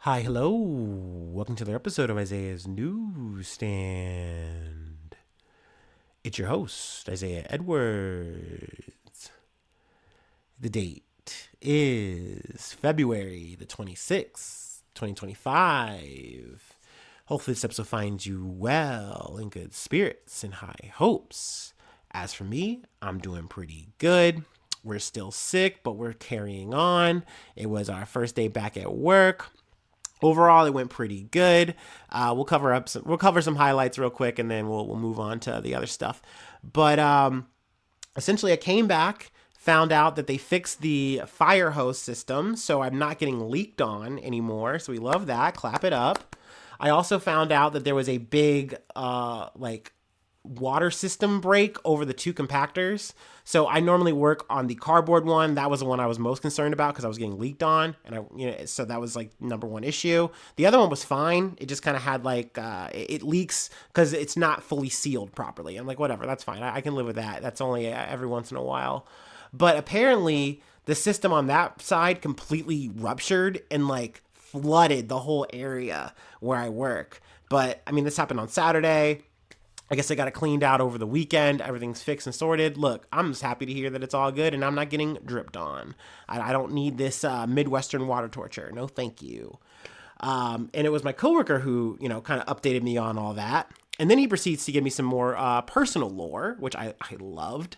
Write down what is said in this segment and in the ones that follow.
Hi, hello. Welcome to another episode of Isaiah's Newsstand. It's your host, Isaiah Edwards. The date is February the 26th, 2025. Hopefully, this episode finds you well, in good spirits, and high hopes. As for me, I'm doing pretty good. We're still sick, but we're carrying on. It was our first day back at work. Overall, it went pretty good. We'll cover some highlights real quick, and then we'll move on to the other stuff. But essentially, I came back, found out that they fixed the fire hose system, so I'm not getting leaked on anymore. So we love that. Clap it up. I also found out that there was a big water system break over the two compactors. So I normally work on the cardboard one. That was the one I was most concerned about because I was getting leaked on, and so that was like number one issue. The other one was fine. It just kind of had it leaks because it's not fully sealed properly. I'm like, whatever, that's fine. I can live with that. That's only every once in a while. But apparently the system on that side completely ruptured and flooded the whole area where I work. But I mean, this happened on Saturday. I guess I got it cleaned out over the weekend. Everything's fixed and sorted. Look, I'm just happy to hear that it's all good and I'm not getting dripped on. I don't need this Midwestern water torture. No, thank you. And it was my coworker who, kind of updated me on all that. And then he proceeds to give me some more personal lore, which I loved.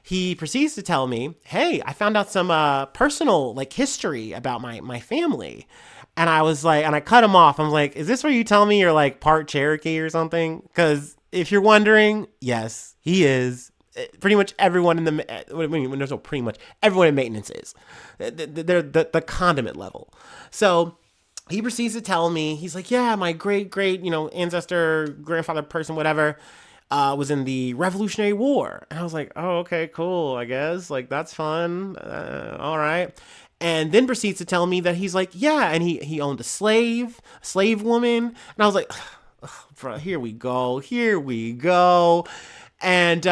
He proceeds to tell me, hey, I found out some personal history about my family. And I was like, and I cut him off. I'm like, is this where you tell me you're part Cherokee or something? Because if you're wondering, yes, he is. Pretty much everyone in the when there's no pretty much everyone in maintenance is. They're the condiment level. So he proceeds to tell me, he's like, yeah, my great ancestor, grandfather, person, whatever, was in the Revolutionary War. And I was like, oh, okay, cool, I guess. That's fun. All right. And then proceeds to tell me that he's like, yeah, and he owned a slave woman. And I was like, bro, here we go. And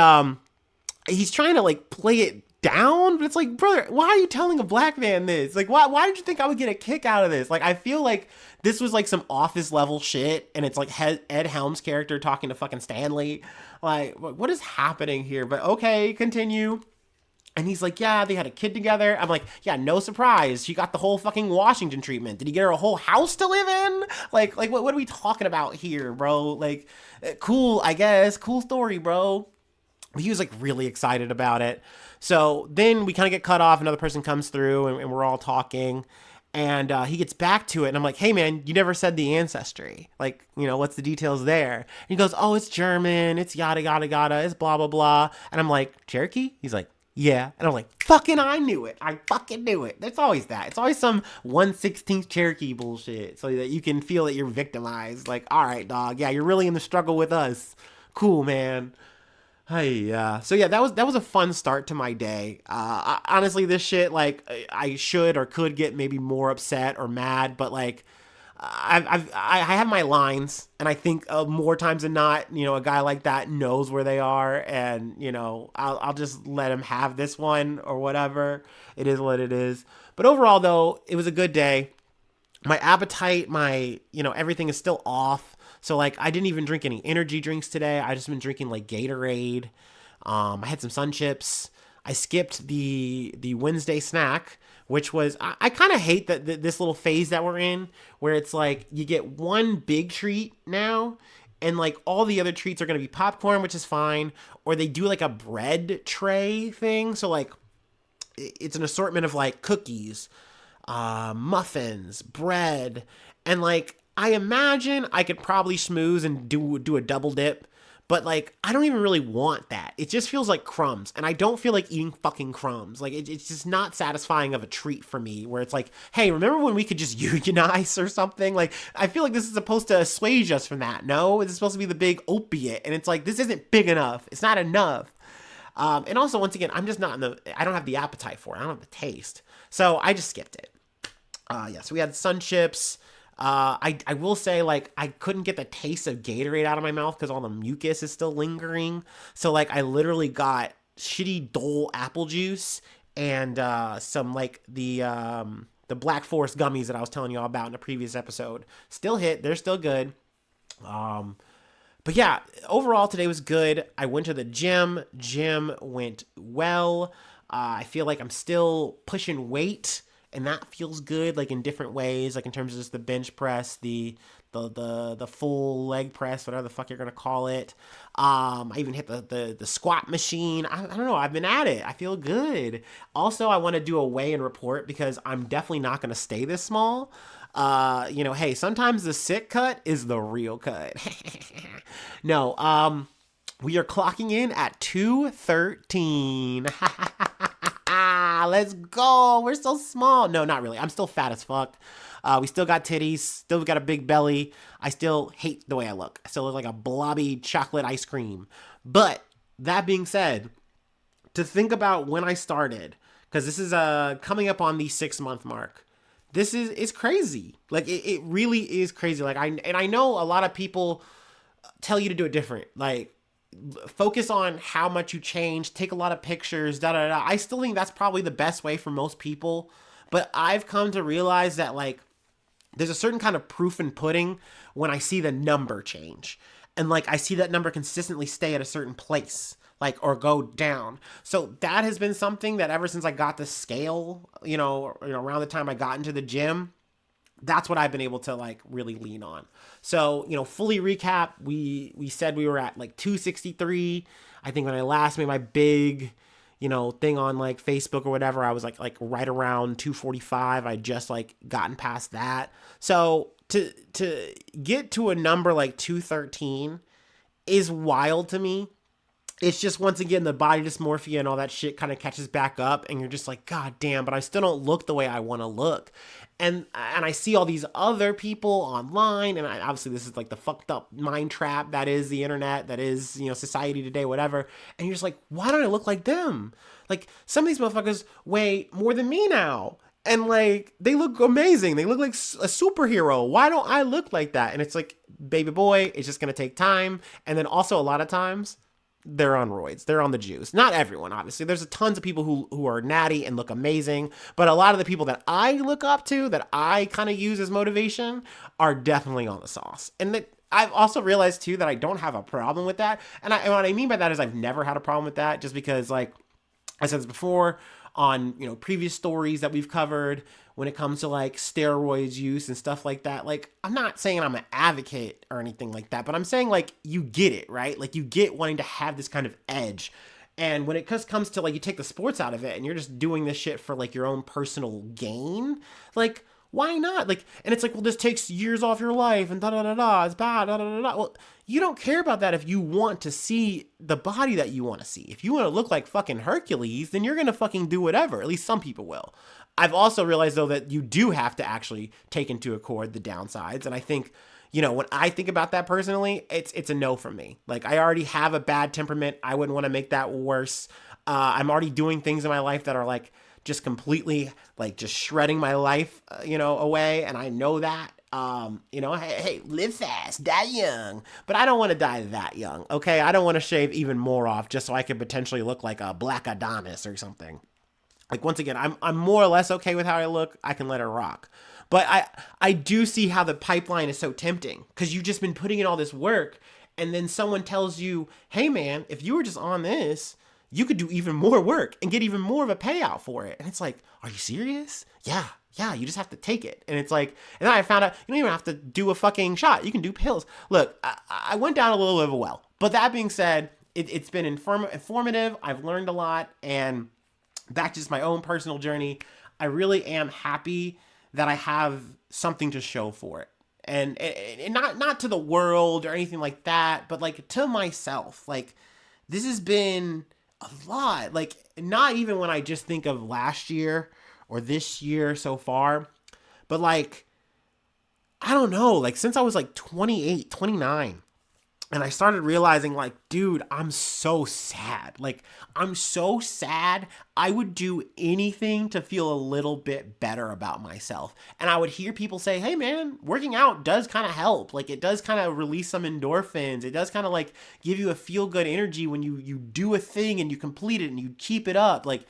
he's trying to play it down, but it's like, brother, why are you telling a black man this? Why did you think I would get a kick out of this? I feel like this was some office level shit, and it's Ed Helms' character talking to fucking Stanley. What is happening here? But okay, continue. And he's like, yeah, they had a kid together. I'm like, yeah, no surprise. She got the whole fucking Washington treatment. Did he get her a whole house to live in? What are we talking about here, bro? Cool, I guess. Cool story, bro. He was really excited about it. So then we kind of get cut off. Another person comes through and we're all talking. And he gets back to it. And I'm like, hey, man, you never said the ancestry. What's the details there? And he goes, oh, it's German. It's yada, yada, yada. It's blah, blah, blah. And I'm like, Cherokee? He's like, yeah. And I'm like, fucking I knew it. I fucking knew it. There's always that. It's always some 1/16th Cherokee bullshit so that you can feel that you're victimized. All right, dog. Yeah, you're really in the struggle with us. Cool, man. Hey, so yeah, that was a fun start to my day. Honestly, this shit, I should or could get maybe more upset or mad, but I have my lines, and I think more times than not, a guy like that knows where they are, and I'll just let him have this one or whatever. It is what it is. But overall, though, it was a good day. My appetite, everything is still off. So I didn't even drink any energy drinks today. I just been drinking Gatorade. I had some Sun Chips. I skipped the Wednesday snack, which was, I kind of hate that this little phase that we're in, where it's you get one big treat now, and all the other treats are going to be popcorn, which is fine, or they do a bread tray thing. So it's an assortment of cookies, muffins, bread, and I imagine I could probably schmooze and do a double dip. But I don't even really want that. It just feels like crumbs, and I don't feel like eating fucking crumbs. It's just not satisfying of a treat for me. Where it's hey, remember when we could just unionize or something? I feel like this is supposed to assuage us from that. No, it's supposed to be the big opiate, and it's this isn't big enough. It's not enough. And also, once again, I'm just not I don't have the appetite for it. I don't have the taste, so I just skipped it. Yeah, so we had Sun Chips. I will say I couldn't get the taste of Gatorade out of my mouth because all the mucus is still lingering. So I literally got shitty Dole apple juice and some the the Black Forest gummies that I was telling you all about in a previous episode. Still hit. They're still good. But yeah, overall today was good. I went to the gym. Gym went well. I feel like I'm still pushing weight, and that feels good, like in different ways, like in terms of just the bench press, the full leg press, whatever the fuck you're gonna call it. I even hit the squat machine. I don't know. I've been at it. I feel good. Also, I want to do a weigh and report because I'm definitely not gonna stay this small. Hey, sometimes the sick cut is the real cut. No, we are clocking in at 213. Let's go. We're so small. No, not really. I'm still fat as fuck. We still got titties, still got a big belly. I still hate the way I look. I still look like a blobby chocolate ice cream. But that being said, to think about when I started, because this is coming up on the 6-month mark. This is crazy. Like it really is crazy. Like I know a lot of people tell you to do it different. Like focus on how much you change, take a lot of pictures, da da da. I still think that's probably the best way for most people. But I've come to realize that like there's a certain kind of proof in pudding when I see the number change. And like I see that number consistently stay at a certain place. Like, or go down. So that has been something that ever since I got the scale, around the time I got into the gym, that's what I've been able to like really lean on. So, fully recap, we said we were at like 263. I think when I last made my big, thing on like Facebook or whatever, I was like right around 245. I just like gotten past that. So to get to a number like 213 is wild to me. It's just, once again, the body dysmorphia and all that shit kind of catches back up, and you're just like, God damn, but I still don't look the way I want to look. And I see all these other people online, and obviously this is like the fucked up mind trap that is the internet, that is, society today, whatever. And you're just like, why don't I look like them? Like, some of these motherfuckers weigh more than me now. And like, they look amazing. They look like a superhero. Why don't I look like that? And it's like, baby boy, it's just going to take time. And then also a lot of times, they're on roids. They're on the juice. Not everyone, obviously. There's tons of people who are natty and look amazing. But a lot of the people that I look up to, that I kind of use as motivation, are definitely on the sauce. And I've also realized, too, that I don't have a problem with that. And what I mean by that is I've never had a problem with that, just because, like I said this before, on previous stories that we've covered, when it comes to like steroids use and stuff like that, like I'm not saying I'm an advocate or anything like that, but I'm saying like you get it, right? Like you get wanting to have this kind of edge. And when it comes to like you take the sports out of it and you're just doing this shit for like your own personal gain, like why not? Like, and it's like, well, this takes years off your life and da da da da, it's bad, da da da da. Well, you don't care about that if you want to see the body that you want to see. If you want to look like fucking Hercules, then you're going to fucking do whatever. At least some people will. I've also realized, though, that you do have to actually take into account the downsides. And I think, when I think about that personally, it's a no from me. Like, I already have a bad temperament. I wouldn't want to make that worse. I'm already doing things in my life that are like just completely like just shredding my life, away. And I know that. Hey, live fast, die young. But I don't want to die that young, okay? I don't want to shave even more off just so I could potentially look like a Black Adonis or something. Like, once again, I'm more or less okay with how I look. I can let it rock. But I do see how the pipeline is so tempting, because you've just been putting in all this work, and then someone tells you, hey, man, if you were just on this, you could do even more work and get even more of a payout for it. And it's like, are you serious? Yeah, you just have to take it. And it's like, and then I found out you don't even have to do a fucking shot. You can do pills. Look, I went down a little bit of a well. But that being said, it's been informative. I've learned a lot. And that's just my own personal journey. I really am happy that I have something to show for it. And not to the world or anything like that, but like to myself. Like, this has been a lot. Like, not even when I just think of last year or this year so far, but like, I don't know, like since I was like 28, 29, and I started realizing like, dude, I'm so sad. Like, I'm so sad. I would do anything to feel a little bit better about myself. And I would hear people say, hey man, working out does kind of help. Like, it does kind of release some endorphins. It does kind of like give you a feel good energy when you do a thing and you complete it and you keep it up. Like,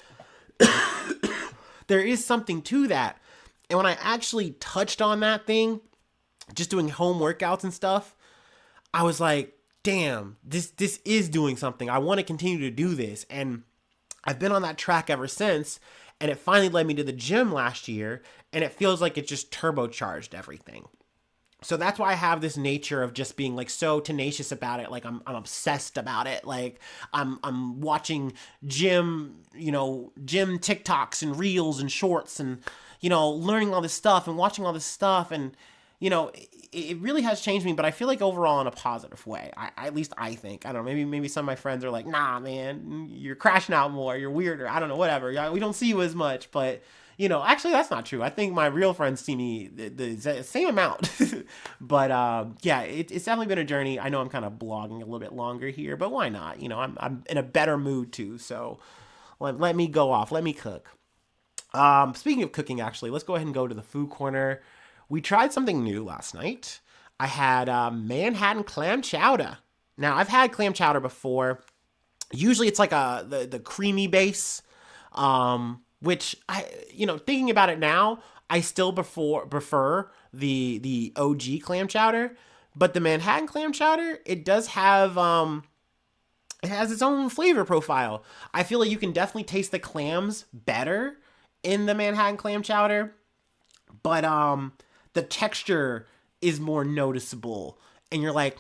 there is something to that. And when I actually touched on that thing, just doing home workouts and stuff, I was like, damn, this is doing something. I want to continue to do this. And I've been on that track ever since. And it finally led me to the gym last year. And it feels like it just turbocharged everything. So that's why I have this nature of just being like so tenacious about it. Like I'm obsessed about it. Like I'm watching gym TikToks and reels and shorts and, learning all this stuff and watching all this stuff. And, it really has changed me, but I feel like overall in a positive way. At least I think. I don't know. Maybe some of my friends are like, nah, man, you're crashing out more. You're weirder. I don't know, whatever. We don't see you as much, but actually that's not true. I think my real friends see me the same amount. But yeah, it's definitely been a journey. I know I'm kind of blogging a little bit longer here, but why not? I'm in a better mood too. So let me go off. Let me cook. Speaking of cooking, actually, let's go ahead and go to the food corner. We tried something new last night. I had Manhattan clam chowder. Now, I've had clam chowder before. Usually it's like the creamy base, which thinking about it now, I still prefer the OG clam chowder. But the Manhattan clam chowder, it does have it has its own flavor profile. I feel like you can definitely taste the clams better in the Manhattan clam chowder, but the texture is more noticeable. And you're like,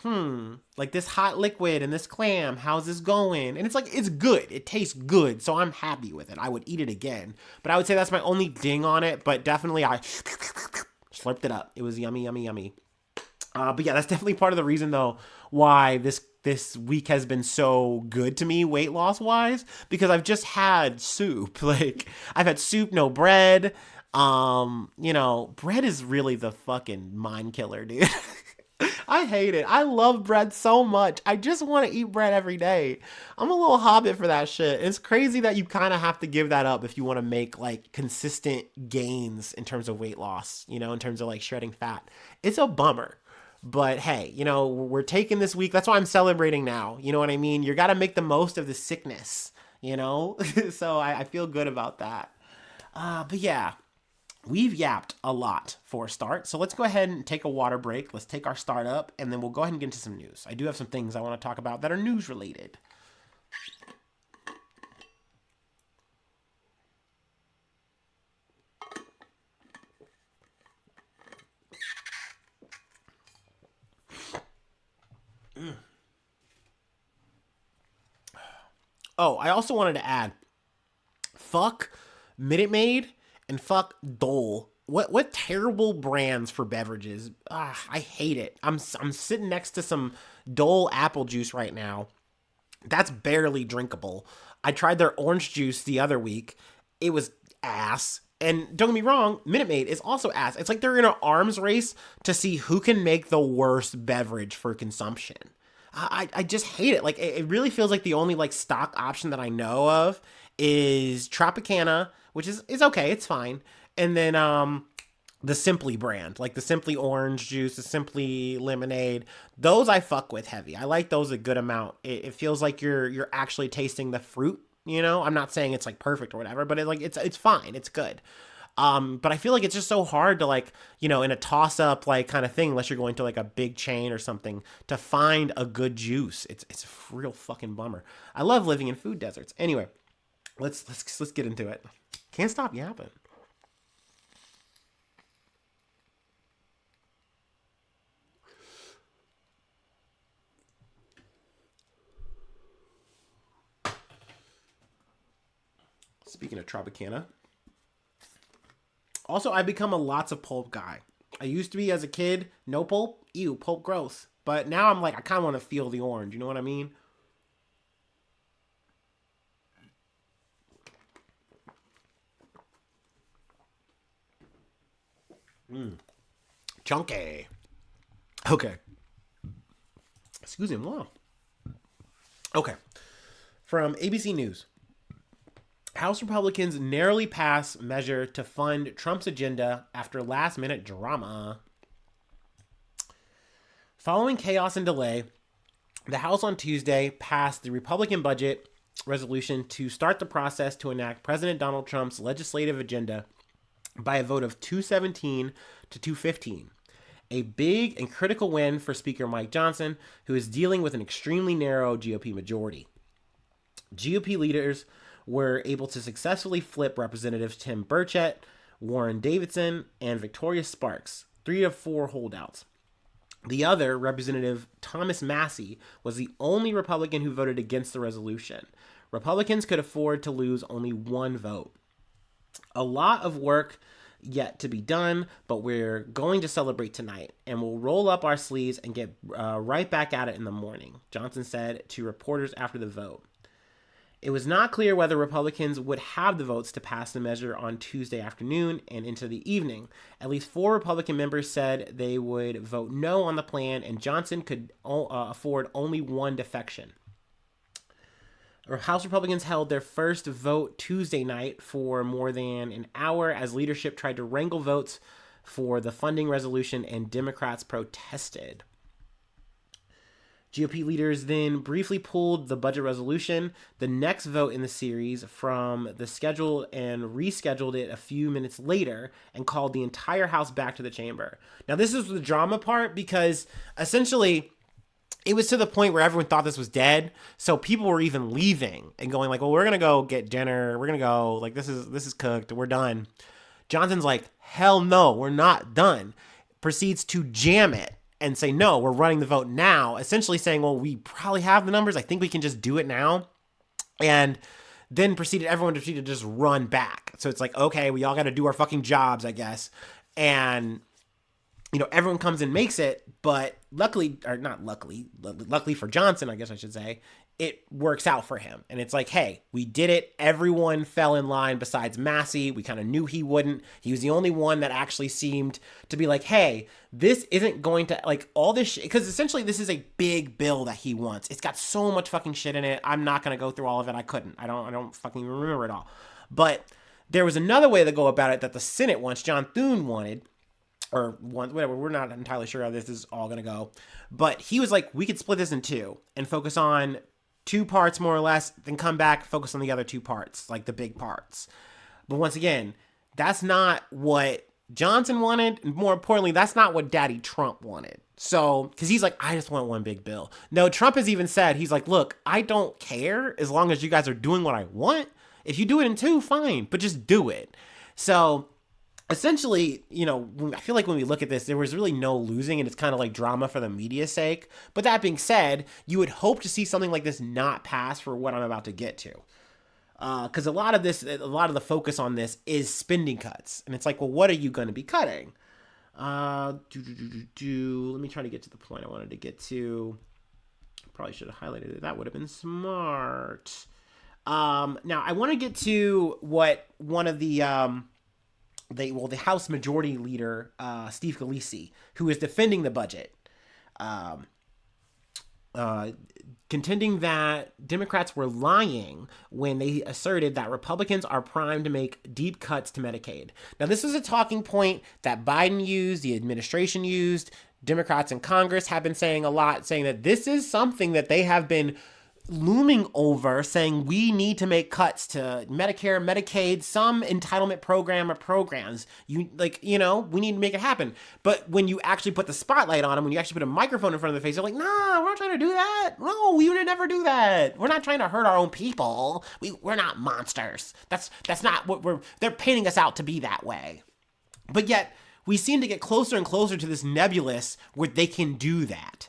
like this hot liquid and this clam, how's this going? And it's like, it's good. It tastes good. So I'm happy with it. I would eat it again. But I would say that's my only ding on it. But definitely I slurped it up. It was yummy, yummy, yummy. But yeah, that's definitely part of the reason though why this week has been so good to me weight loss wise, because I've just had soup. Like I've had soup, no bread. Bread is really the fucking mind killer, dude. I hate it. I love bread so much. I just want to eat bread every day. I'm a little hobbit for that shit. It's crazy that you kind of have to give that up if you want to make like consistent gains in terms of weight loss, in terms of like shredding fat. It's a bummer. But hey, we're taking this week. That's why I'm celebrating now. You know what I mean? You got to make the most of the sickness, So I feel good about that. But yeah. We've yapped a lot for a start, so let's go ahead and take a water break. Let's take our start up, and then we'll go ahead and get into some news. I do have some things I want to talk about that are news related. Oh, I also wanted to add, fuck Minute Maid and fuck Dole. What terrible brands for beverages. I hate it. I'm sitting next to some Dole apple juice right now. That's barely drinkable. I tried their orange juice the other week. It was ass. And don't get me wrong, Minute Maid is also ass. It's like they're in an arms race to see who can make the worst beverage for consumption. I just hate it. Like it really feels like the only like stock option that I know of is Tropicana, which is okay, it's fine. And then the Simply brand, like the Simply orange juice, the Simply lemonade, those I fuck with heavy. I like those a good amount. It feels like you're actually tasting the fruit. I'm not saying it's like perfect or whatever, but it's fine. It's good. But I feel like it's just so hard to like, in a toss up like kind of thing, unless you're going to like a big chain or something, to find a good juice. It's a real fucking bummer. I love living in food deserts. Anyway, let's get into it. Can't stop yapping. Speaking of Tropicana. Also, I've become a lots of pulp guy. I used to be as a kid, no pulp, ew, pulp gross. But now I'm like, I kind of want to feel the orange, you know what I mean? Chunky. Okay. Excuse me, wow. Okay. From ABC News. House Republicans narrowly pass measure to fund Trump's agenda after last-minute drama. Following chaos and delay, the House on Tuesday passed the Republican budget resolution to start the process to enact President Donald Trump's legislative agenda by a vote of 217 to 215. A big and critical win for Speaker Mike Johnson, who is dealing with an extremely narrow GOP majority. GOP leaders were able to successfully flip Representatives Tim Burchett, Warren Davidson, and Victoria Sparks, 3 of 4 holdouts. The other, Representative Thomas Massey, was the only Republican who voted against the resolution. Republicans could afford to lose only 1 vote. A lot of work yet to be done, but we're going to celebrate tonight, and we'll roll up our sleeves and get right back at it in the morning, Johnson said to reporters after the vote. It was not clear whether Republicans would have the votes to pass the measure on Tuesday afternoon and into the evening. At least 4 Republican members said they would vote no on the plan, and Johnson could afford only 1 defection. House Republicans held their first vote Tuesday night for more than an hour as leadership tried to wrangle votes for the funding resolution, and Democrats protested. GOP leaders then briefly pulled the budget resolution, the next vote in the series, from the schedule and rescheduled it a few minutes later and called the entire House back to the chamber. Now, this is the drama part because essentially it was to the point where everyone thought this was dead. So people were even leaving and going like, well, we're going to go get dinner. We're going to go like, this is cooked. We're done. Johnson's like, hell no, we're not done. Proceeds to jam it and say, no, we're running the vote now. Essentially saying, well, we probably have the numbers. I think we can just do it now. And then everyone proceeded to just run back. So it's like, okay, we all got to do our fucking jobs, I guess. And everyone comes and makes it, but luckily for Johnson, I guess I should say, it works out for him. And it's like, hey, we did it. Everyone fell in line besides Massey. We kind of knew he wouldn't. He was the only one that actually seemed to be like, hey, this isn't going to, like, all this shit, because essentially this is a big bill that he wants. It's got so much fucking shit in it. I'm not going to go through all of it. I couldn't. I don't fucking remember it all. But there was another way to go about it that the Senate wants, John Thune wanted, or one, whatever, we're not entirely sure how this is all going to go. But he was like, we could split this in 2 and focus on 2 parts more or less, then come back, focus on the other 2 parts, like the big parts. But once again, that's not what Johnson wanted. And more importantly, that's not what Daddy Trump wanted. So, because he's like, I just want one big bill. No, Trump has even said, he's like, look, I don't care as long as you guys are doing what I want. If you do it in 2, fine, but just do it. So essentially, I feel like when we look at this, there was really no losing, and it's kind of like drama for the media's sake. But that being said, you would hope to see something like this not pass for what I'm about to get to. Because a lot of the focus on this is spending cuts. And it's like, well, what are you going to be cutting? Let me try to get to the point I wanted to get to. Probably should have highlighted it. That would have been smart. Now, I want to get to what one of the House Majority Leader, Steve Scalise, who is defending the budget, contending that Democrats were lying when they asserted that Republicans are primed to make deep cuts to Medicaid. Now, this was a talking point that Biden used, the administration used, Democrats in Congress have been saying a lot, saying that this is something that they have been looming over, saying we need to make cuts to Medicare, Medicaid, some entitlement program or programs. We need to make it happen. But when you actually put the spotlight on them, when you actually put a microphone in front of their face, they're like, nah, we're not trying to do that. No, we would never do that. We're not trying to hurt our own people. We're not monsters. That's not what they're painting us out to be that way. But yet we seem to get closer and closer to this nebulous where they can do that.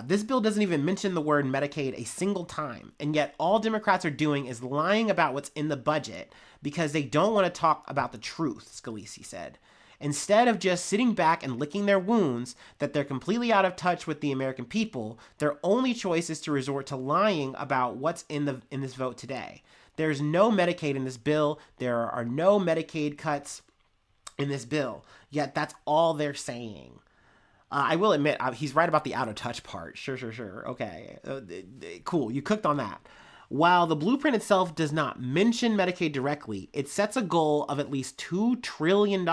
This bill doesn't even mention the word Medicaid a single time, and yet all Democrats are doing is lying about what's in the budget because they don't want to talk about the truth, Scalise said. Instead of just sitting back and licking their wounds that they're completely out of touch with the American people, their only choice is to resort to lying about what's in this vote today. There's no Medicaid in this bill. There are no Medicaid cuts in this bill, yet that's all they're saying. I will admit, he's right about the out of touch part. Sure. Okay. Cool. You cooked on that. While the blueprint itself does not mention Medicaid directly, it sets a goal of at least $2 trillion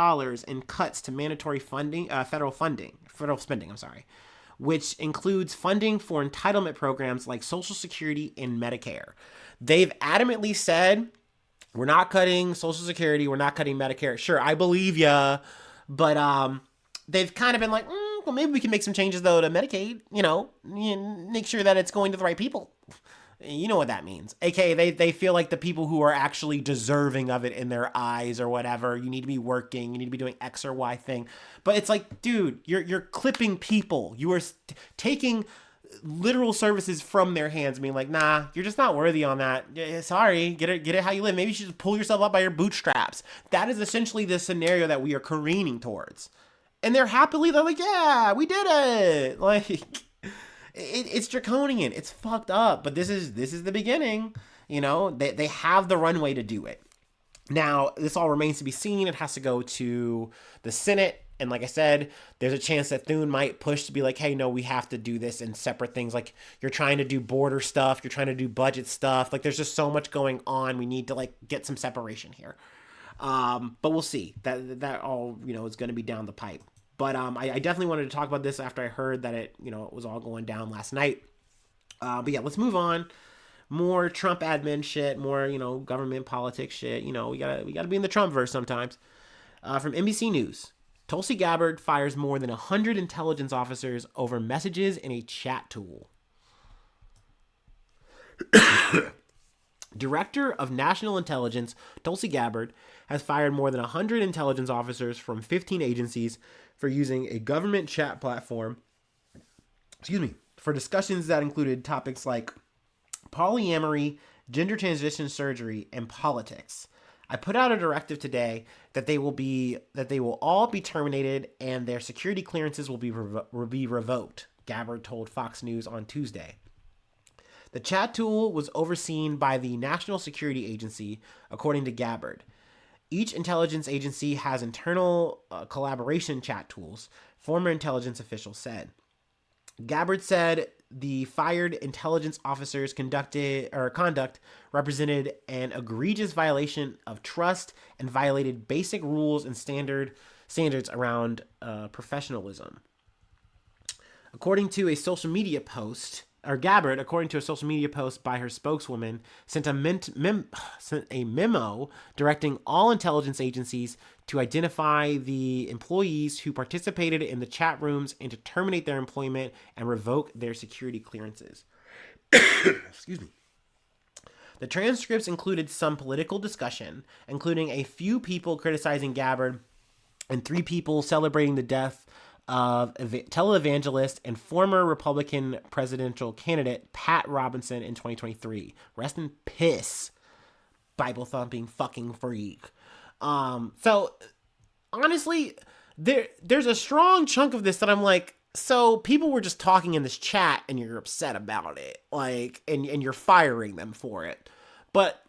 in cuts to mandatory funding, federal spending, which includes funding for entitlement programs like Social Security and Medicare. They've adamantly said, we're not cutting Social Security, we're not cutting Medicare. Sure, I believe ya, but they've kind of been like, well, maybe we can make some changes though to Medicaid. Make sure that it's going to the right people. You know what that means. AKA, they feel like the people who are actually deserving of it in their eyes or whatever. You need to be working. You need to be doing X or Y thing. But it's like, dude, you're clipping people. You are taking literal services from their hands, being like, nah, you're just not worthy on that. Sorry, get it how you live. Maybe you should just pull yourself up by your bootstraps. That is essentially the scenario that we are careening towards. And they're like, yeah, we did it. Like, it's draconian. It's fucked up. But this is the beginning. They have the runway to do it. Now, this all remains to be seen. It has to go to the Senate. And like I said, there's a chance that Thune might push to be like, hey, no, we have to do this in separate things. Like, you're trying to do border stuff. You're trying to do budget stuff. Like, there's just so much going on. We need to, like, get some separation here. But we'll see. That all, is going to be down the pipe. But I definitely wanted to talk about this after I heard that it was all going down last night. But yeah, let's move on. More Trump admin shit, more, government politics shit. We gotta be in the Trumpverse sometimes. From NBC News, Tulsi Gabbard fires more than 100 intelligence officers over messages in a chat tool. Director of National Intelligence, Tulsi Gabbard, has fired more than 100 intelligence officers from 15 agencies for using a government chat platform, for discussions that included topics like polyamory, gender transition surgery, and politics. I put out a directive today that they will all be terminated and their security clearances will be revoked, Gabbard told Fox News on Tuesday. The chat tool was overseen by the National Security Agency, according to Gabbard. Each intelligence agency has internal collaboration chat tools, former intelligence officials said. Gabbard said the fired intelligence officers' conduct represented an egregious violation of trust and violated basic rules and standards around professionalism. According to a social media post, Gabbard, according to a social media post by her spokeswoman, sent a memo directing all intelligence agencies to identify the employees who participated in the chat rooms and to terminate their employment and revoke their security clearances. Excuse me. The transcripts included some political discussion, including a few people criticizing Gabbard and 3 people celebrating the death of televangelist and former Republican presidential candidate Pat Robinson in 2023. Rest in piss, Bible thumping fucking freak. So honestly, there's a strong chunk of this that I'm like, so people were just talking in this chat and you're upset about it, like, and you're firing them for it. But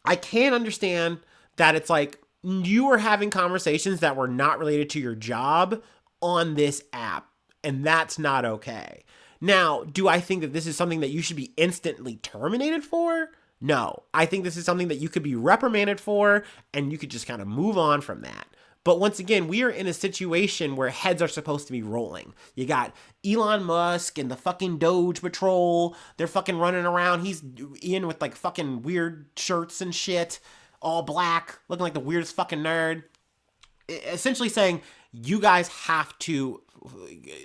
I can understand that it's like you were having conversations that were not related to your job on this app, and that's not okay. Now, do I think that this is something that you should be instantly terminated for? No. I think this is something that you could be reprimanded for, and you could just kind of move on from that. But once again, we are in a situation where heads are supposed to be rolling. You got Elon Musk and the fucking Doge Patrol. They're fucking running around. He's in with like fucking weird shirts and shit, all black, looking like the weirdest fucking nerd. Essentially saying, you guys have to,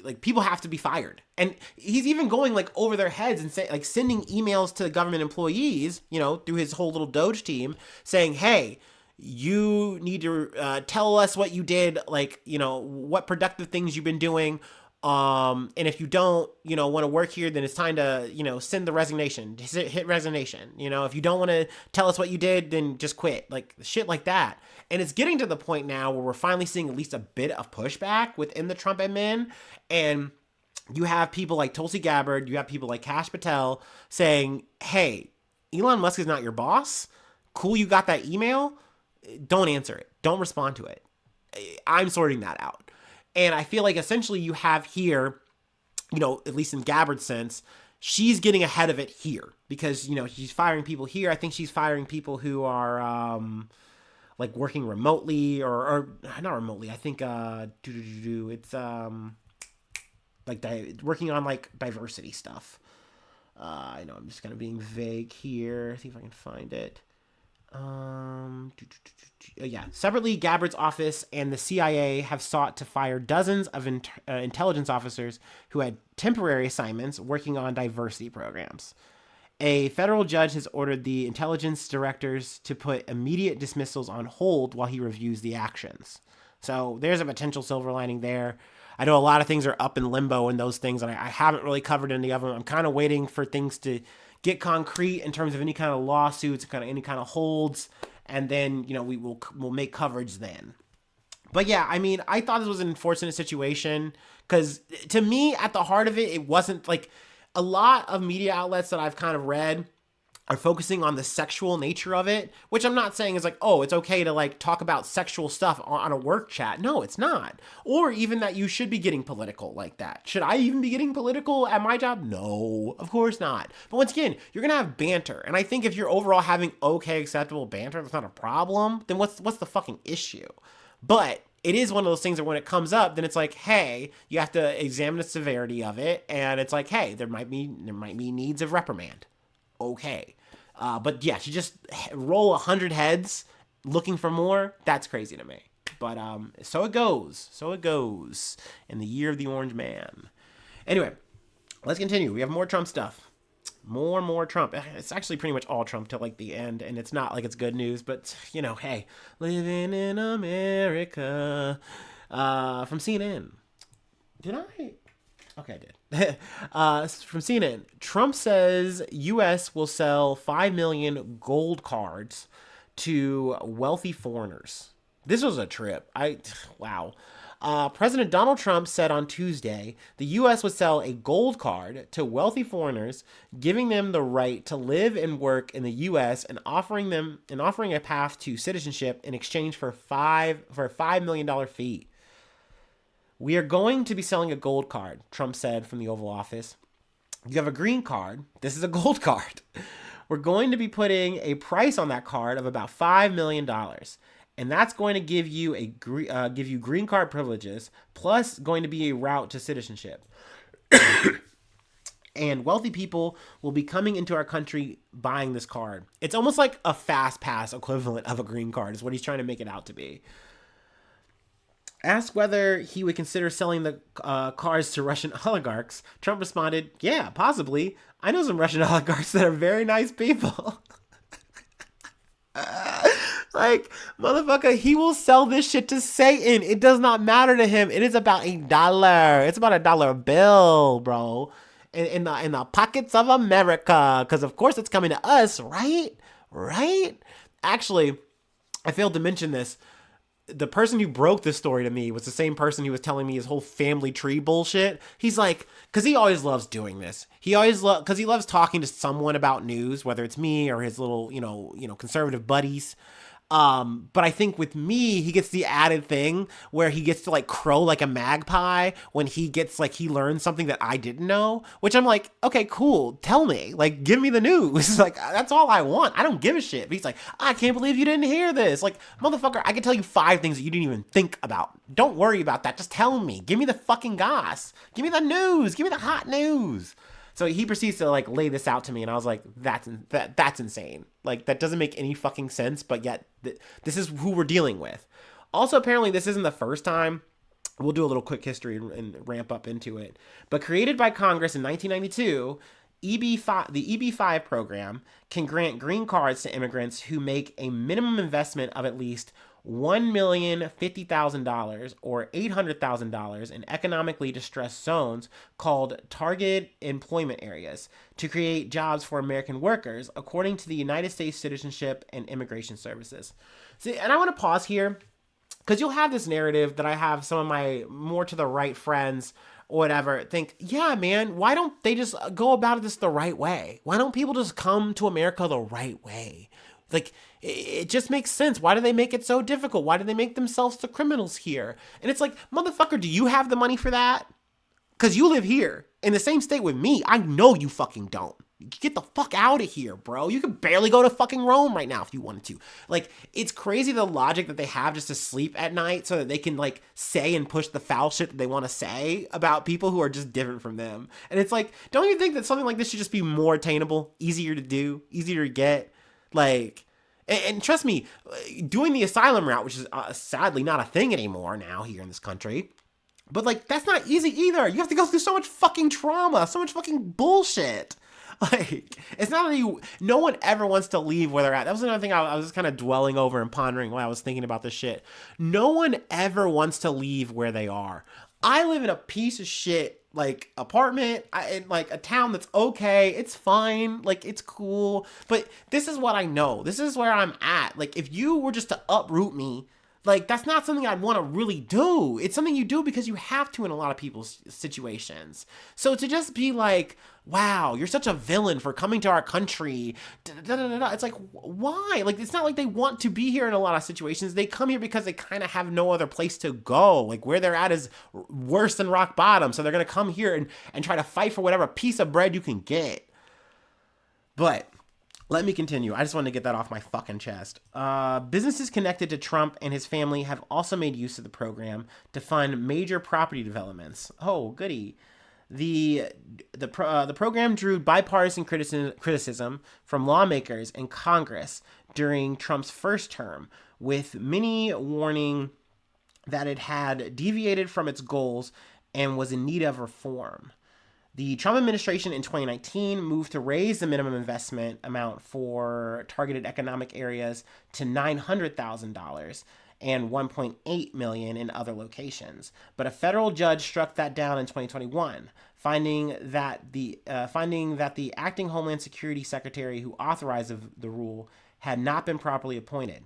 like, people have to be fired. And he's even going like over their heads and say, like, sending emails to government employees, through his whole little Doge team, saying, hey, you need to tell us what you did, like, what productive things you've been doing. And if you don't, want to work here, then it's time to, send the resignation, hit resignation. If you don't want to tell us what you did, then just quit, like shit like that. And it's getting to the point now where we're finally seeing at least a bit of pushback within the Trump admin. And you have people like Tulsi Gabbard, you have people like Kash Patel saying, hey, Elon Musk is not your boss. Cool, you got that email. Don't answer it. Don't respond to it. I'm sorting that out. And I feel like essentially you have here, at least in Gabbard's sense, she's getting ahead of it here because, she's firing people here. I think she's firing people who are like working remotely or not remotely. I think it's like working on like diversity stuff. I know I'm just kind of being vague here. See if I can find it. Yeah. Separately, Gabbard's office and the CIA have sought to fire dozens of intelligence officers who had temporary assignments working on diversity programs. A federal judge has ordered the intelligence directors to put immediate dismissals on hold while he reviews the actions. So there's a potential silver lining there. I know a lot of things are up in limbo in those things, and I haven't really covered any of them. I'm kind of waiting for things to get concrete in terms of any kind of lawsuits, kind of any kind of holds, and then we'll make coverage then. But yeah, I mean, I thought this was an unfortunate situation because to me, at the heart of it, it wasn't like a lot of media outlets that I've kind of read are focusing on the sexual nature of it, which I'm not saying is like, oh, it's okay to like talk about sexual stuff on a work chat. No, it's not. Or even that you should be getting political like that. Should I even be getting political at my job? No, of course not. But once again, you're going to have banter. And I think if you're overall having okay, acceptable banter, that's not a problem, then what's the fucking issue? But it is one of those things that when it comes up, then it's like, hey, you have to examine the severity of it. And it's like, hey, there might be needs of reprimand. Okay. But yeah, to just roll 100 heads looking for more, that's crazy to me. But so it goes. So it goes in the year of the Orange Man. Anyway, let's continue. We have more Trump stuff. More Trump. It's actually pretty much all Trump till like the end, and it's not like it's good news, but hey, living in America. From CNN. Did I? Okay, I did. From CNN, Trump says U.S. will sell 5 million gold cards to wealthy foreigners. This was a trip. Wow. President Donald Trump said on Tuesday the U.S. would sell a gold card to wealthy foreigners, giving them the right to live and work in the U.S. and offering a path to citizenship in exchange for a $5 million fee. We are going to be selling a gold card, Trump said from the Oval Office. You have a green card. This is a gold card. We're going to be putting a price on that card of about $5 million. And that's going to give you green card privileges, plus going to be a route to citizenship. And wealthy people will be coming into our country buying this card. It's almost like a fast pass equivalent of a green card is what he's trying to make it out to be. Asked whether he would consider selling the cards to Russian oligarchs, Trump responded, yeah, possibly. I know some Russian oligarchs that are very nice people. Like, motherfucker, he will sell this shit to Satan. It does not matter to him. It is about $1. It's about $1 bill, bro. In the pockets of America. Because, of course, it's coming to us, right? Right? Actually, I failed to mention this. The person who broke this story to me was the same person who was telling me his whole family tree bullshit. He's like, because he always loves doing this. Because he loves talking to someone about news, whether it's me or his little, conservative buddies. But I think with me, he gets the added thing where he gets to like crow like a magpie when he learns something that I didn't know, which I'm like, okay, cool. Tell me, like, give me the news. Like, that's all I want. I don't give a shit. But he's like, I can't believe you didn't hear this. Like, motherfucker, I can tell you 5 things that you didn't even think about. Don't worry about that. Just tell me. Give me the fucking goss. Give me the news. Give me the hot news. So he proceeds to like lay this out to me, and I was like, that's insane. Like, that doesn't make any fucking sense, but yet this is who we're dealing with. Also, apparently this isn't the first time. We'll do a little quick history and ramp up into it. But created by Congress in 1992, the EB-5 program can grant green cards to immigrants who make a minimum investment of at least $1,050,000 or $800,000 in economically distressed zones called target employment areas to create jobs for American workers, according to the United States Citizenship and Immigration Services. See, and I want to pause here because you'll have this narrative that I have some of my more to the right friends or whatever think, yeah, man, why don't they just go about this the right way? Why don't people just come to America the right way? Like, it just makes sense. Why do they make it so difficult? Why do they make themselves the criminals here? And it's like, motherfucker, do you have the money for that? Because you live here in the same state with me. I know you fucking don't. Get the fuck out of here, bro. You could barely go to fucking Rome right now if you wanted to. Like, it's crazy the logic that they have just to sleep at night so that they can, like, say and push the foul shit that they want to say about people who are just different from them. And it's like, don't you think that something like this should just be more attainable, easier to do, easier to get? Like, And trust me, doing the asylum route, which is sadly not a thing anymore now here in this country, but like that's not easy either. You have to go through so much fucking trauma, so much fucking bullshit. Like, it's not that no one ever wants to leave where they're at. That was another thing I was just kind of dwelling over and pondering while I was thinking about this shit. No one ever wants to leave where they are. I live in a piece of shit, like, apartment, in, like, a town that's okay. It's fine. Like, it's cool. But this is what I know. This is where I'm at. Like, if you were just to uproot me, like, that's not something I'd want to really do. It's something you do because you have to in a lot of people's situations. So to just be like, wow, you're such a villain for coming to our country. It's like, why? Like, it's not like they want to be here in a lot of situations. They come here because they kind of have no other place to go. Like, where they're at is worse than rock bottom. So they're going to come here and try to fight for whatever piece of bread you can get. But let me continue. I just wanted to get that off my fucking chest. Businesses connected to Trump and his family have also made use of the program to fund major property developments. Oh, goody. The program drew bipartisan criticism from lawmakers in Congress during Trump's first term, with many warning that it had deviated from its goals and was in need of reform. The Trump administration in 2019 moved to raise the minimum investment amount for targeted economic areas to $900,000 and $1.8 million in other locations. But a federal judge struck that down in 2021, finding that the acting Homeland Security Secretary who authorized the rule had not been properly appointed.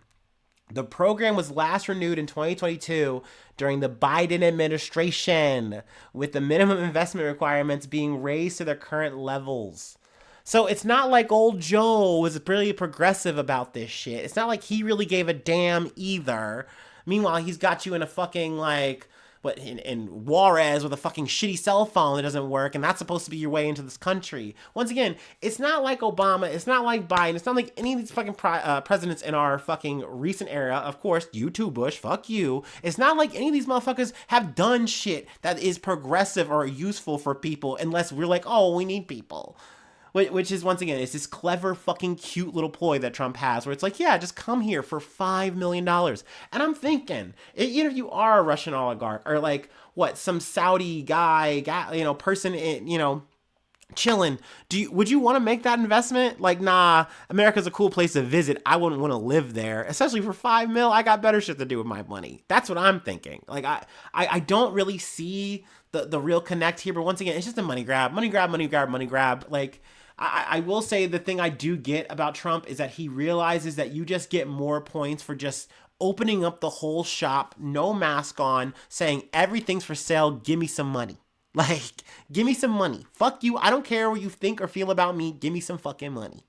The program was last renewed in 2022 during the Biden administration, with the minimum investment requirements being raised to their current levels. So it's not like old Joe was really progressive about this shit. It's not like he really gave a damn either. Meanwhile, he's got you in a fucking, like, in Juarez with a fucking shitty cell phone that doesn't work, and that's supposed to be your way into this country. Once again, it's not like Obama, it's not like Biden, it's not like any of these fucking presidents in our fucking recent era. Of course, you too, Bush, fuck you. It's not like any of these motherfuckers have done shit that is progressive or useful for people, unless we're like, oh, we need people. Which is, once again, it's this clever fucking cute little ploy that Trump has where it's like, yeah, just come here for $5 million. And I'm thinking, if you are a Russian oligarch or like, some Saudi guy, person, chilling, would you want to make that investment? Like, nah, America's a cool place to visit. I wouldn't want to live there, especially for $5 million. I got better shit to do with my money. That's what I'm thinking. Like, I don't really see the real connect here, but once again, it's just a money grab. Like, I will say the thing I do get about Trump is that he realizes that you just get more points for just opening up the whole shop, no mask on, saying everything's for sale, give me some money. Like, give me some money. Fuck you. I don't care what you think or feel about me. Give me some fucking money.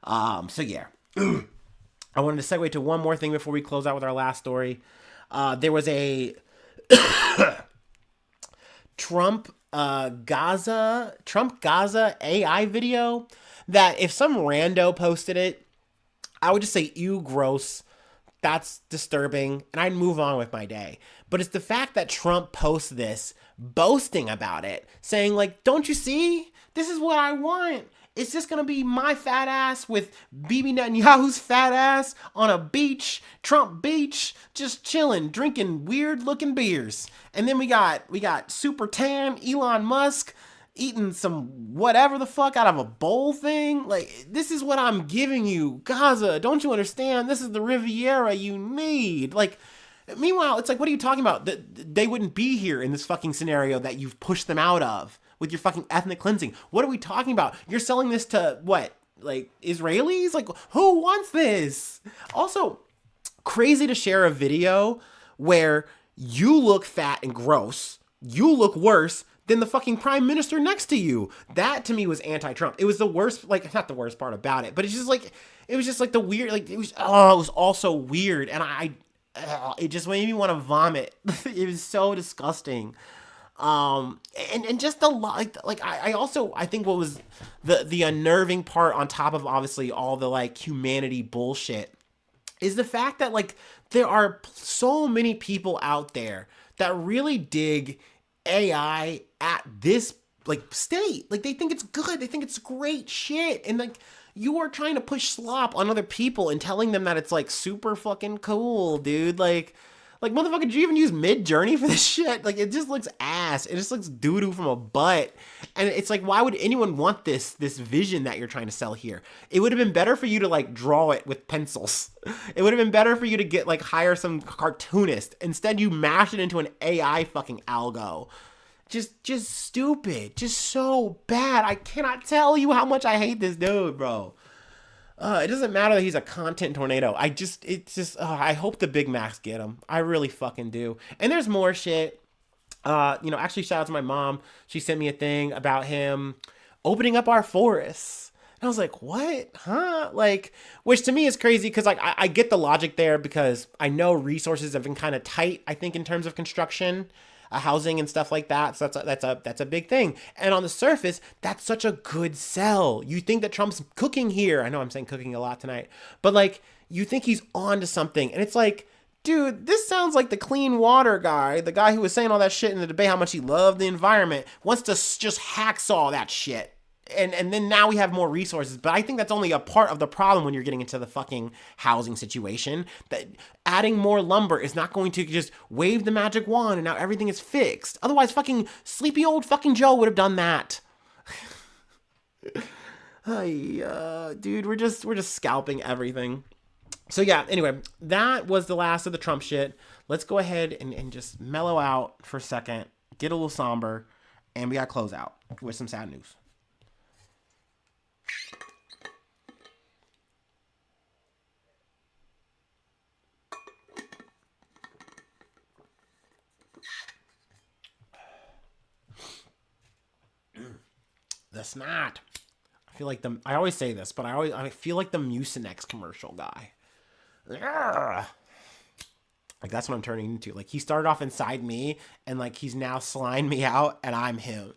So yeah. I wanted to segue to one more thing before we close out with our last story. There was a Trump Gaza AI video that if some rando posted it, I would just say, ew, gross. That's disturbing. And I'd move on with my day. But it's the fact that Trump posts this, boasting about it, saying like, don't you see? This is what I want. It's just going to be my fat ass with Bibi Netanyahu's fat ass on a beach, Trump beach, just chilling, drinking weird looking beers. And then we got super tan Elon Musk eating some whatever the fuck out of a bowl thing. Like, this is what I'm giving you, Gaza. Don't you understand? This is the Riviera you need. Like, meanwhile, it's like, what are you talking about? They wouldn't be here in this fucking scenario that you've pushed them out of with your fucking ethnic cleansing. What are we talking about? You're selling this to what? Like, Israelis? Like, who wants this? Also, crazy to share a video where you look fat and gross. You look worse than the fucking prime minister next to you. That to me was anti-Trump. It was the worst, like, not the worst part about it, but it was just like the weird, like, it was all so weird. And it just made me want to vomit. It was so disgusting. And just the like I think what was the unnerving part on top of obviously all the like humanity bullshit is the fact that like there are so many people out there that really dig AI at this like state. Like, they think it's good, they think it's great shit, and like, you are trying to push slop on other people and telling them that it's like super fucking cool, dude. Like, motherfucker, did you even use Mid Journey for this shit? Like, it just looks ass. It just looks doo doo from a butt. And it's like, why would anyone want this vision that you're trying to sell here? It would have been better for you to like draw it with pencils. It would have been better for you to get like hire some cartoonist. Instead, you mash it into an AI fucking algo. Just stupid. Just so bad. I cannot tell you how much I hate this dude, bro. It doesn't matter that he's a content tornado. I hope the Big Macs get him. I really fucking do. And there's more shit. Actually, shout out to my mom. She sent me a thing about him opening up our forests. And I was like, what? Huh? Like, which to me is crazy because like I get the logic there because I know resources have been kind of tight, I think, in terms of construction. Housing and stuff like that. So that's a big thing. And on the surface, that's such a good sell. You think that Trump's cooking here. I know I'm saying cooking a lot tonight, but like you think he's on to something. And it's like, dude, this sounds like the clean water guy, the guy who was saying all that shit in the debate, how much he loved the environment, wants to just hacksaw that shit. And then now we have more resources. But I think that's only a part of the problem when you're getting into the fucking housing situation. That adding more lumber is not going to just wave the magic wand and now everything is fixed. Otherwise, fucking sleepy old fucking Joe would have done that. Dude, we're just scalping everything. So yeah, anyway, that was the last of the Trump shit. Let's go ahead and just mellow out for a second, get a little somber, and we got to close out with some sad news. The snot. I feel like I always say this, but I feel like the Mucinex commercial guy. Ugh. Like that's what I'm turning into. Like he started off inside me and like he's now slime me out and I'm him.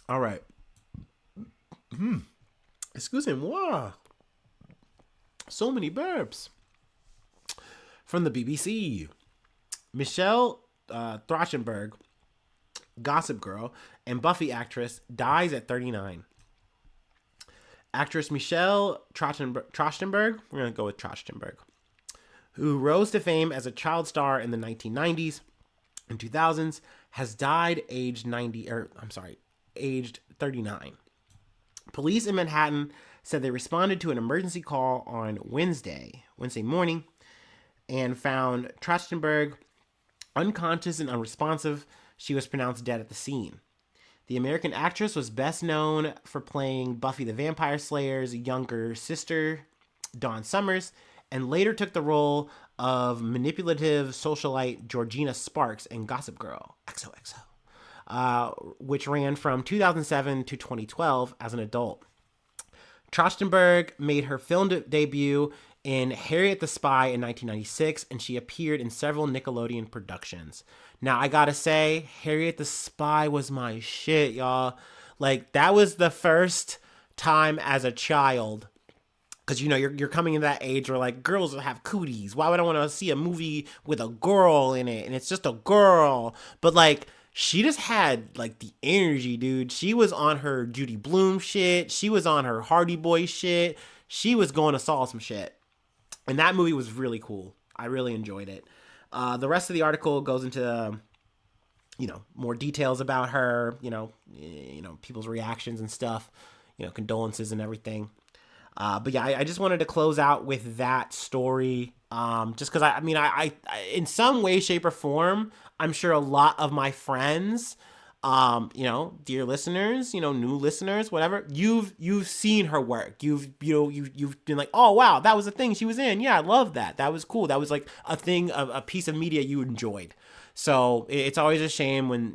All right. Excusez-moi. So many burps. From the BBC. Michelle Trachtenberg, Gossip Girl, and Buffy actress, dies at 39. Actress Michelle Trachtenberg, we're going to go with Trachtenberg, who rose to fame as a child star in the 1990s and 2000s, has died aged 39. Police in Manhattan said they responded to an emergency call on Wednesday morning, and found Trachtenberg unconscious and unresponsive. She was pronounced dead at the scene. The American actress was best known for playing Buffy the Vampire Slayer's younger sister, Dawn Summers, and later took the role of manipulative socialite Georgina Sparks in Gossip Girl, XOXO, which ran from 2007 to 2012 as an adult. Trachtenberg made her film debut in Harriet the Spy in 1996, and she appeared in several Nickelodeon productions. Now, I gotta say, Harriet the Spy was my shit, y'all. Like, that was the first time as a child, because, you know, you're coming into that age where, like, girls have cooties. Why would I want to see a movie with a girl in it? And it's just a girl. But, like, she just had, like, the energy, dude. She was on her Judy Blume shit. She was on her Hardy Boy shit. She was going to solve some shit. And that movie was really cool. I really enjoyed it. The rest of the article goes into, more details about her, people's reactions and stuff, condolences and everything. But yeah, I just wanted to close out with that story. Just because I in some way, shape, or form, I'm sure a lot of my friends, dear listeners, new listeners, whatever, you've seen her work. You've been like, oh wow, that was a thing she was in. Yeah, I love that. That was cool. That was like a thing, a piece of media you enjoyed. So it's always a shame when,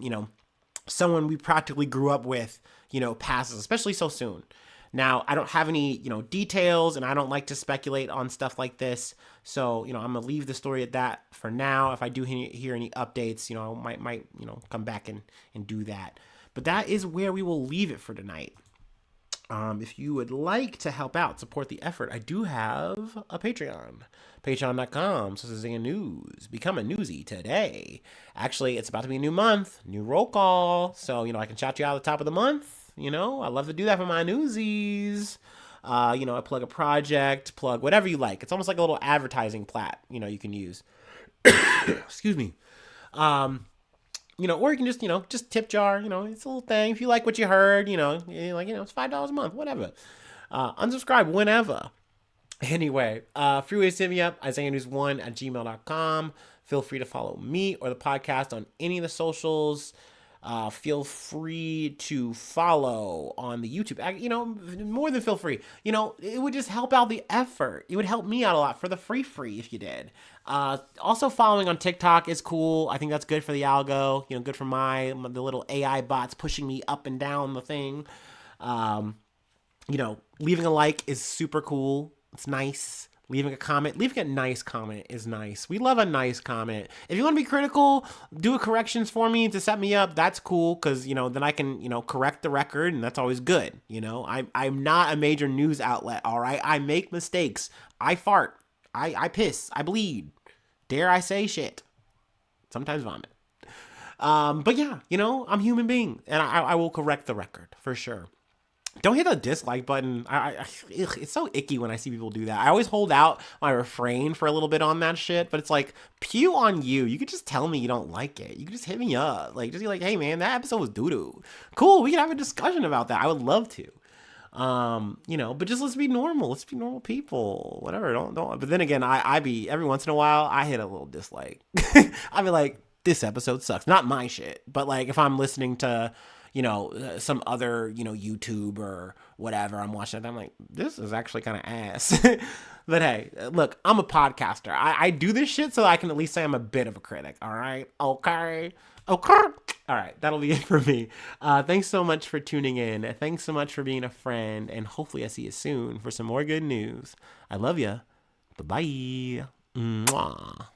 someone we practically grew up with, passes, especially so soon. Now, I don't have any, details, and I don't like to speculate on stuff like this. So, I'm gonna leave the story at that for now. If I do hear any updates, I might come back and do that. But that is where we will leave it for tonight. If you would like to help out, support the effort, I do have a Patreon. Patreon.com/Zanga News. Become a newsie today. Actually, it's about to be a new month, new roll call. So, I can shout you out at the top of the month. I love to do that for my newsies. I plug a project, plug whatever you like. It's almost like a little advertising plat, you can use. Excuse me. Or you can just tip jar, it's a little thing. If you like what you heard, it's $5 a month, whatever. Unsubscribe whenever. Anyway, free ways to hit me up, IsaiahNews1@gmail.com. Feel free to follow me or the podcast on any of the socials. Feel free to follow on the YouTube. More than feel free. It would just help out the effort. It would help me out a lot for the free if you did. Also following on TikTok is cool. I think that's good for the algo. Good for the little AI bots pushing me up and down the thing. Leaving a like is super cool. It's nice. Leaving a nice comment is nice. We love a nice comment. If you want to be critical, do corrections for me to set me up. That's cool because, then I can, correct the record, and that's always good. I'm not a major news outlet, all right? I make mistakes. I fart. I piss. I bleed. Dare I say shit. Sometimes vomit. But yeah, I'm a human being, and I will correct the record for sure. Don't hit the dislike button. It's so icky when I see people do that. I always hold out my refrain for a little bit on that shit, but it's like, pew on you. You could just tell me you don't like it. You could just hit me up. Just be like, hey man, that episode was doo-doo. Cool, we can have a discussion about that. I would love to. But just let's be normal. Let's be normal people. Whatever. Don't. But then again, I be every once in a while, I hit a little dislike. I be like, this episode sucks. Not my shit, but like if I'm listening to, some other, YouTube or whatever, I'm watching it, I'm like, this is actually kind of ass. But hey, look, I'm a podcaster. I do this shit so I can at least say I'm a bit of a critic. All right. Okay. All right. That'll be it for me. Thanks so much for tuning in. Thanks so much for being a friend. And hopefully I see you soon for some more good news. I love you. Bye-bye. Mwah.